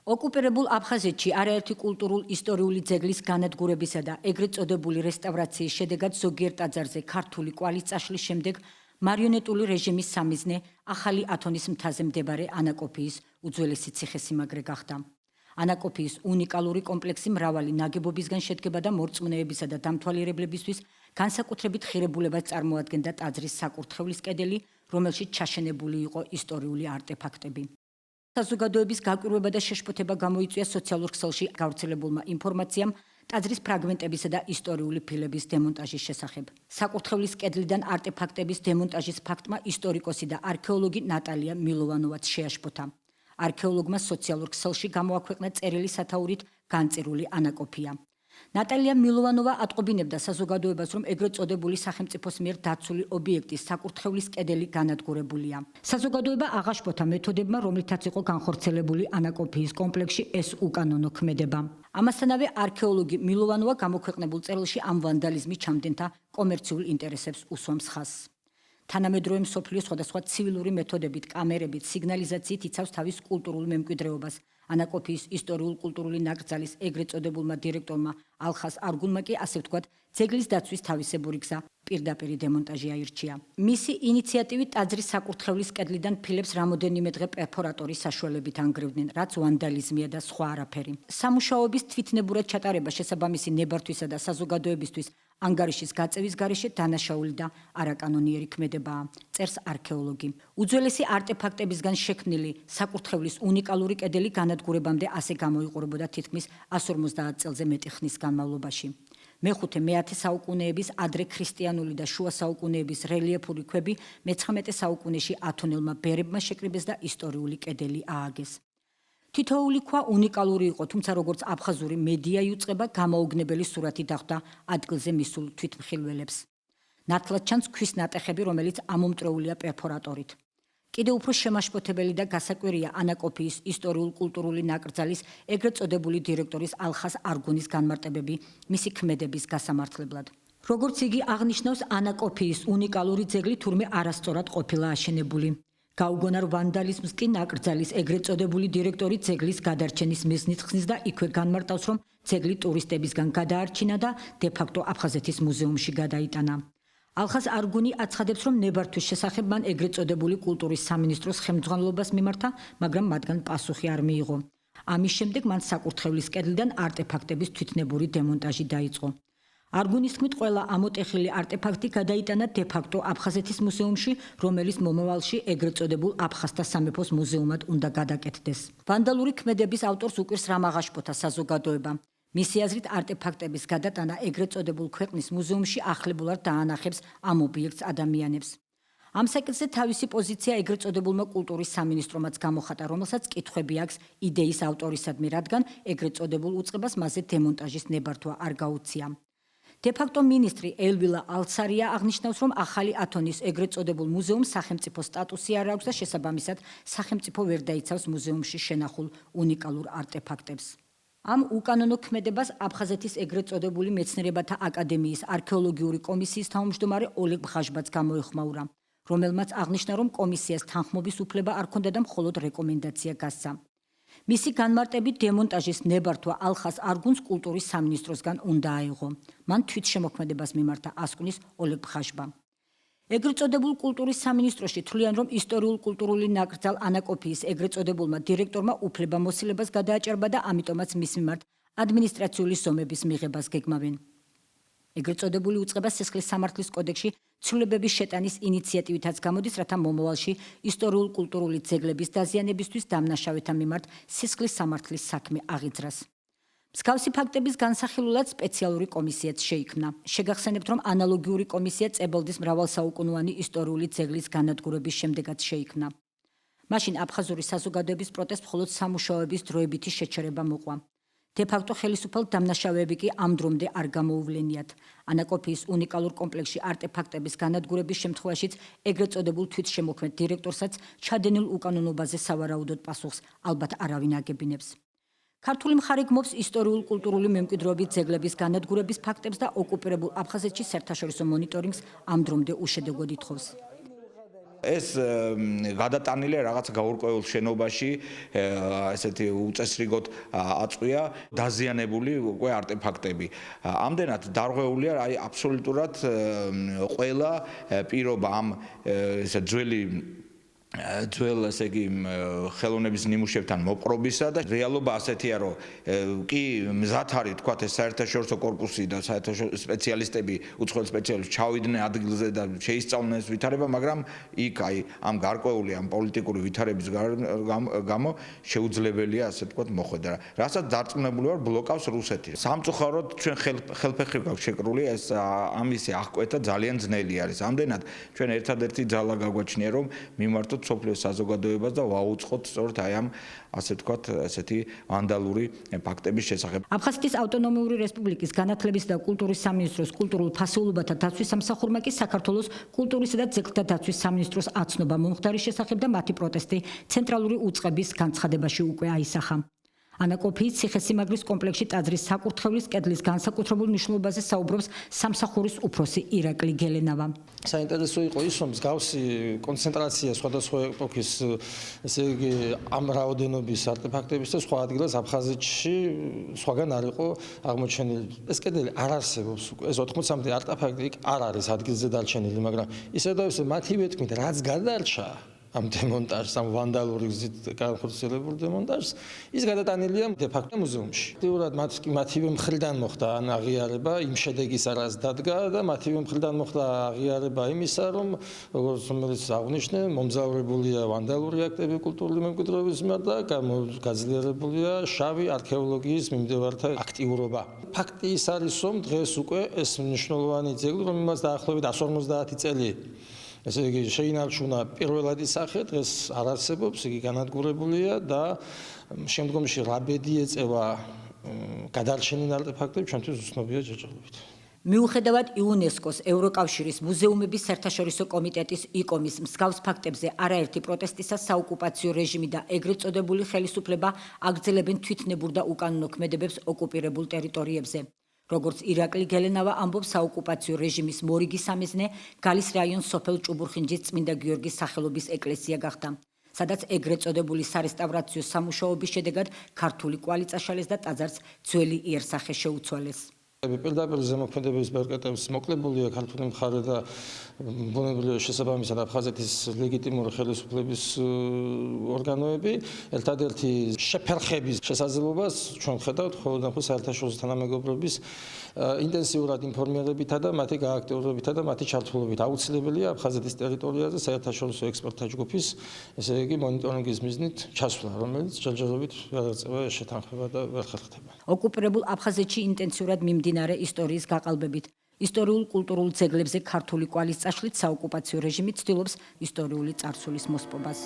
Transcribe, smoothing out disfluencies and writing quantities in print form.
ოკუპირებულ აფხაზეთში არაერთი კულტურულ-ისტორიული ძეგლის განადგურებისა და ეგრეთ წოდებული რესტავრაციის შედეგად ზოგიერთ ტაძარზე ქართული კვალის წაშლის შემდეგ მარიონეტული რეჟიმის სამიზნე ახალი ათონის მთაზე მდებარე ანაკოფიის უძველესი ციხესიმაგრე გახდა. ანაკოფიის უნიკალური კომპლექსი მრავალი ნაგებობისგან შედგება და მორწმუნეებისა და დამთვალიერებლებისთვის განსაკუთრებით ხირებულებას წარმოადგენდა ტაძრის საკურთხევლის კედელი, რომელშიც ჩაშენებული იყო ისტორიული არტეფაქტები. საზოგადოების გაკვირვება და შეშფოთება გამოიწვია სოციალურ ქსელში გავრცელებულმა ინფორმაციამ ტაძრის ფრაგმენტებისა და ისტორიული ფილების დემონტაჟის შესახებ. საკურთხევლის კედლიდან არტეფაქტების დემონტაჟის ფაქტმა ისტორიკოსი და არქეოლოგი ნატალია მილოვანოვაც შეაშფოთა. არქეოლოგმა სოციალურ ქსელში გამოაქვეყნა წერილი სათაურით განწირული ანაკოფია. ნატალია მილოვანოვა ატყობინებდა საზოგადოებას, რომ ეგრეთ წოდებული სახელმწიფოს მიერ დაცული ობიექტის საკურთხევლის კედელი განადგურებულია. საზოგადოება აღაშფოთა მეთოდებმა, რომლითაც იყო განხორციელებული ანაკოფიის კომპლექსში ეს უკანონო ქმედება. ამასთანავე არქეოლოგი მილოვანოვა გამოქვეყნებულ წერილში ამ ვანდალიზმის ჩამდენთა კომერციულ ინტერესებს უსვამს ხაზს. თანამედროვე მსოფლიო სხვადასხვა ცივილური მეთოდებით, კამერებით, სიგნალიზაციით იცავს თავის კულტურულ მემკვიდრეობას. ანაკოფიის ისტორიულ-კულტურული ნაკრძალის ეგრეთ წოდებულმა დირექტორმა ალხას არგუნმა კი ასე ვთქვათ, ძეგლის დაცვის თავისებური გზა პირდაპირ დემონტაჟი აირჩია. მისი ინიციატივით ტაძრის საკურთხევლის კედლიდან ფილებს რამოდენიმე დღე პერფორატორის საშუალებით ანგრევდნენ, რაც ვანდალიზმია და სხვა არაფერი. სამუშაოების თვითნებურად ჩატარება შესაბამისი ნებართვისა და საზოგადოებისთვის ანგარიშის გაწევის გარეშე დანაშაული და არაკანონიერი ქმედებაა, წერს არქეოლოგი. უძველესი არტეფაქტებისგან შექმნილი საკურთხევლის უნიკალური კედელი განადგურებამდე ასე გამოიყურებოდა თითქმის 150 წელზე მეტი ხნის განმავლობაში. მე-5-მე-10 საუკუნეების ადრე ქრისტიანული და შუა საუკუნეების რელიეფური ქვები მე-19 საუკუნეში ათონელმა ბერებმა შეკრიბეს და ისტორიული კედელი ააგეს. თითოეული ქვა უნიკალური იყო, თუმცა როგორც აფხაზური მედია იუწყება, გამოუგნებელი სურათი დახვდა ადგილზე მისულ თვითმხილველებს. ნათლად ჩანს ქვის ნატეხები, რომელიც ამომტრეულია პერფორატორით. კიდევ უფრო შემაშფოთებელი და გასაკვირია ანაკოფიის ისტორიულ-კულტურული ნაკრძალის ეგრეთ წოდებული დირექტორის ალხას არგუნის განმარტებები მისი ქმედების გასამართლებლად. როგორც იგი აღნიშნავს, ანაკოფიის უნიკალური ძეგლი თურმე არასწორად ყოფილა აშენებული. გაუგონარ ვანდალიზმს კი ნაკრძალის ეგრეთ წოდებული დირექტორი ძეგლის გადარჩენის მიზნით ხსნის და იქვე განმარტავს, რომ ძეგლი ტურისტებისგან გადაარჩინა და დე-ფაქტო აფხაზეთის მუზეუმში გადაიტანა. ალხას არგუნი აცხადებს, რომ ნებართვის შესახებ მან ეგრეთ წოდებული კულტურის სამინისტროს ხელმძღვანელობას მიმართა, მაგრამ მათგან პასუხი არ მიიღო. ამის შემდეგ მან საკურთხევლის კედლიდან არტეფაქტების თვითნებური დემონტაჟი დაიწყო. არგუნის თქმით, ყველა ამოტეხილი არტეფაქტი გადაიტანა დე-ფაქტო აფხაზეთის მუზეუმში, რომელიც მომავალში ეგრეთ წოდებულ აფხაზთა სამეფოს მუზეუმად უნდა გადაკეთდეს. ვანდალური ქმედების ავტორს უკვირს რამ აღაშფოთა საზოგადოება. მისი აზრით არტეფაქტების გადატანა ეგრეთ წოდებულ ქვეყნის მუზეუმში ახლებულად დაანახებს ამ ობიექტს ადამიანებს. ამ საკითხზე თავისი პოზიცია ეგრეთ წოდებულმა კულტურის სამინისტრომაც გამოხატა, რომელსაც კითხვები აქვს იდეის ავტორისადმი, რადგან ეგრეთ წოდებულ უწყებას მასზე დემონტაჟის ნებართვა არ გაუწია. დე-ფაქტო მინისტრი ელვილა ალცარია აღნიშნავს, რომ ახალი ათონის ეგრეთ წოდებულ მუზეუმს სახელმწიფო სტატუსი არ აქვს და შესაბამისად სახელმწიფო ვერ დაიცავს მუზეუმში შენახულ უნიკალურ არტეფაქტებს. ამ უკანონო ქმედებას აფხაზეთის ეგრეთ წოდებული მეცნიერებათა აკადემიის არქეოლოგიური კომისიის თავმჯდომარე ოლეგ ბხაჟბაც გამოეხმაურა, რომელმაც აღნიშნა, რომ კომისიას თანხმობის უფლება არ ჰქონდა და მხოლოდ რეკომენდაცია გასცა. მისი განმარტებით დემონტაჟის ნებართვა ალხას არგუნს კულტურის სამინისტროსგან უნდა აეღო. მან თვითშემოქმედებას მიმართა, ასკვნის ოლეგ ბხაჟბა. ეგრეთ წოდებულ კულტურის სამინისტროში თვლიან, რომ ისტორიულ-კულტურული ნაკრძალ ანაკოფიის ეგრეთ წოდებულმა დირექტორმა უფლებამოსილებას გადააჭარბა და ამიტომაც მის მიმართ ადმინისტრაციული ზომების მიღებას გეგმავენ. ეგრეთ წოდებული უწყება სისხლის სამართლის კოდექსში ცვლილებების შეტანის ინიციატივითაც გამოდის, რათა მომავალში ისტორიულ-კულტურული ძეგლების დაზიანებისთვის დამნაშავეთა მიმართ სისხლის სამართლის საქმე აღიძრას. მსგავსი ფაქტების განსახილულად სპეციალური კომისიაც შეიქმნა. შეგახსენებთ, რომ ანალოგიური კომისია წებელდის მრავალსაუკუნოვანი ისტორიული ძეგლის განადგურების შემდეგაც შეიქმნა. მაშინ აფხაზური საზოგადოების პროტესტს მხოლოდ სამუშაოების დროებითი შეჩერება მოყვა. დე-ფაქტო ხელისუფალ დამნაშავეები კი ამ დრომდე არ გამოუვლენიათ. ანაკოფიის უნიკალურ კომპლექსში არტეფაქტების განადგურების შემთხვევაშიც ეგრეთ წოდებულ თვითშემოქმედ დირექტორსაც ჩადენილ უკანონობაზე სავარაუდოდ პასუხს ალბათ არავინ აგებინებს. ქართული მხარე გმობს ისტორიულ-კულტურული მემკვიდრეობის ძეგლების განადგურების ფაქტებს და ოკუპირებულ აფხაზეთში საერთაშორისო მონიტორინგს ამ დრომდე უშედეგოდ ითხოვს. ეს გადატანილია რაღაც გაურკვეველ შენობაში, ესეთი უწესრიგოდ აწყვია დაზიანებული უკვე არტეფაქტები. ამდენად დარღვეულია აი აბსოლუტურად ყველა პირობა ამ ესე ძველ ესე იგი ხელოვნების ნიმუშებთან მოპყრობისა და რეალობა ასეთია რომ კი მზად არის თქვა ეს საერთაშორისო კორპუსი და საერთაშორისო სპეციალისტები უცხოელი სპეციალისტები ჩავიდნენ ადგილზე და შეისწავლნენ ეს ვითარება, მაგრამ იქ აი ამ გარკვეული ამ პოლიტიკური ვითარების გამო შეუძლებელია ასე თქვა მოხვედრა. რასაც დარწმუნებული ვარ ბლოკავს რუსეთი. სამწუხაროდ ჩვენ ხელფეხი გვაქვს შეკრული ეს ამისი აღკვეთა ძალიან ძნელი არის. ამდენად ჩვენ ერთადერთი ძალა გაგვაჩნია რომ მიმართოთ სოფლიოს საზოგადოებას და ვაუწყოთ სწორედ აი ამ ასე ვთქვათ ესეთი ვანდალური ფაქტების შესახებ. აფხაზეთის ავტონომიური რესპუბლიკის განათლების და კულტურის სამინისტროს კულტურულ ფასეულობათა დაცვის სამსახურმა კი საქართველოს კულტურისა და ძეგლთა დაცვის სამინისტროს აცნობა მომხდარის შესახებ და მათი პროტესტი ცენტრალური უწყების განცხადებაში უკვე აისახა. ანაკოფიის ციხესიმაგრის კომპლექსში ტაძრის საკურთხევლის კედლის განსაკუთრებულ მნიშვნელობაზე საუბრობს სამსახურის უფროსი ირაკლი გელენავა. საინტერესო იყო ის, რომ მსგავსი კონცენტრაცია სხვადასხვა ეპოქის ესე იგი ამ რაოდენობის არტეფაქტების და სხვა ადგილას აფხაზეთში სხვაგან არ იყო აღმოჩენილი. ეს კედელი არ არსებობს უკვე. ეს 80-მდე არტეფაქტი იქ არ არის ადგილზე დარჩენილი, მაგრამ ისე და ისე მათივე თქმით, რაც გადარჩა ამ დემონტაჟს, ამ ვანდალური გზით განხორციელებულ დემონტაჟს, ის გადატანილია დე-ფაქტო მუზეუმში. ფაქტიურად მათივე მხრიდან მოხდა ან აღიარება იმ შედეგისა, რაც დადგა და მათივე მხრიდან მოხდა აღიარება იმისა, რომ როგორც რომელიც აღნიშნე, მომზაურებულია ვანდალური აქტები კულტურული მემკვიდრეობის მიმართ და გაძლიერებულია შავი არქეოლოგიის მიმდევართა აქტიურობა. ფაქტი ის არის, რომ დღეს უკვე ეს მნიშვნელოვანი ძეგლი, რომელმაც დაახლოებით 150 წელი ესე იგი შეინარჩუნა პირველადი სახე, დღეს არ არსებობს, იგი განადგურებულია და შემდგომში რა ბედი ეწევა გადარჩენილ არტეფაქტებს ჩვენთვის უცნობია ჯერჯერობით. მიუხედავად იუნესკოს ევროკავშირის მუზეუმების საერთაშორისო კომიტეტის იკომის მსგავს ფაქტებზე არაერთი პროტესტისა საოკუპაციო რეჟიმი და ეგრეთ წოდებული ხელისუფლება აგრძელებენ თვითნებურ და უკანონო ქმედებებს ოკუპირებულ ტერიტორიებზე. როგორც ირაკლი გელენავა ამბობს, საოკუპაციო რეჟიმის მორიგი სამიზნე გალის რაიონის სოფელ ჭუბურხინჯის წმინდა გიორგის სახელობის ეკლესია გახდა, სადაც ეგრეთ წოდებული სარესტავრაციო სამუშაოების შედეგად ქართული კვალი წაშალეს და ტაძარს ძველი იერსახე შეუცვალეს. პირდაპირ ზემოქმედების ბერკეტებს მოკლებულია ქართული მხარე და ბუნებრივია შესაბამისად აფხაზეთის ლეგიტიმური ხელისუფლების ორგანოები ერთადერთი შეფერხების შესაძლებლობას ჩვენ ხედავთ მხოლოდ საერთაშორისო თანამეგობრობის ინტენსიურად ინფორმირებითა და მათი გააქტიურებითა და მათი ჩართულობით აუცილებელია აფხაზეთის ტერიტორიაზე საერთაშორისო ექსპერტთა ჯგუფის ესე იგი მონიტორინგის მიზნით ჩასვლა, რომელიც ჯერჯერობით ვერ ეწევა შეთანხმება და ვერ ხერხდება. ოკუპირებულ აფხაზეთში ინტენსიურად მიმდინარე ისტორიის გაყალბებით ისტორიულ კულტურულ ძეგლებზე ქართული კვალის წაშლით საოკუპაციო რეჟიმი ცდილობს ისტორიული წარსულის მოსპობას.